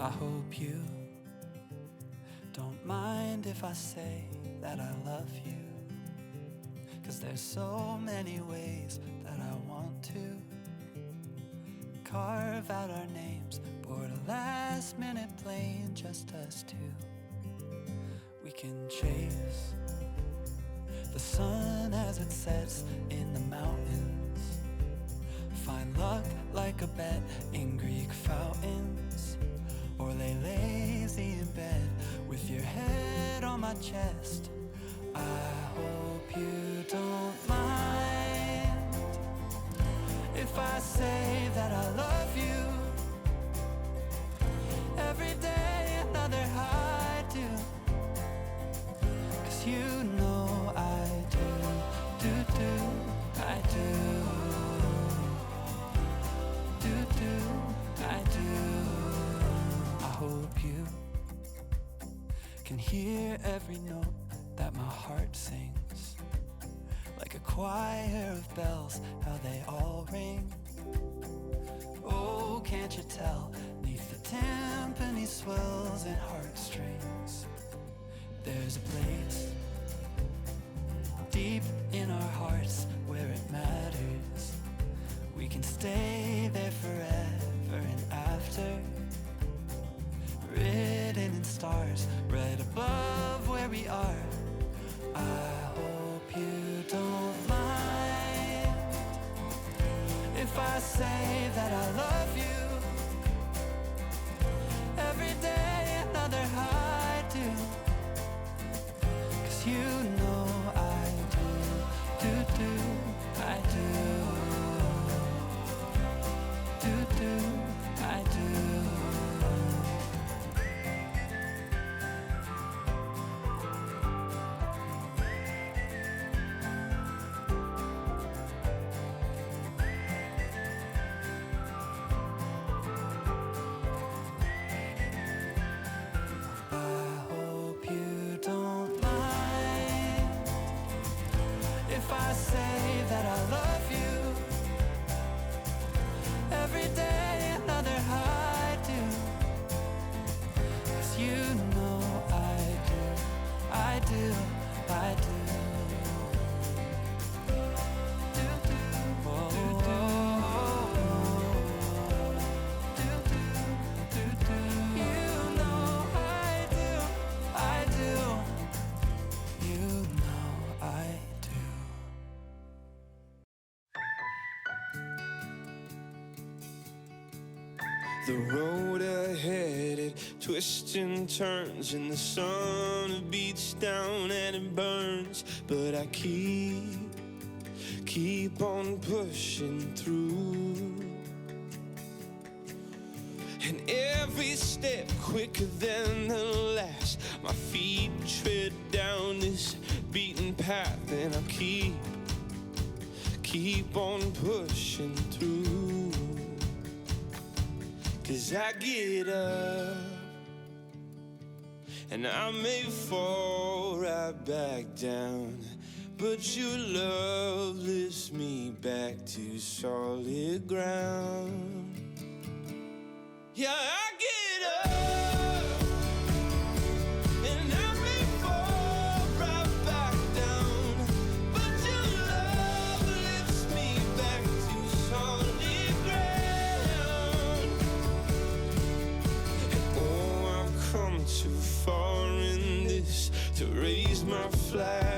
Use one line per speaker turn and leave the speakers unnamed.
I hope you don't mind if I say that I love you, 'cause there's so many ways that I want to carve out our names, board a last minute plane, just us two. We can chase the sun as it sets in the mountains, find luck like a bet in Greek fountains, or lay lazy in bed with your head on my chest. I hope you don't mind if I say that I love you. Every day another high do, 'cause you know I do, I do, I do. I hope you can hear every note that my heart sings, like a choir of bells, how they all ring. Oh, can't you tell, neath the timpani swells and heartstrings, there's a place deep in our hearts where it matters. We can stay there forever and after, written in stars right above where we are. I hope you don't mind if I say that I love you. Every day another high do, 'cause you know I do, I do, I do. If I say that I love you, every day another high do, 'cause you know I do, I do, I do.
The road ahead, it twists and turns, and the sun beats down and it burns. But I keep on pushing through, and every step quicker than the last. My feet tread down this beaten path, and I keep on pushing through. 'Cause I get up, and I may fall right back down, but your love lifts me back to solid ground. Yeah, I get up, and I may fall right back down, but your love lifts me back to solid ground. And oh, I've come too far in this to raise my flag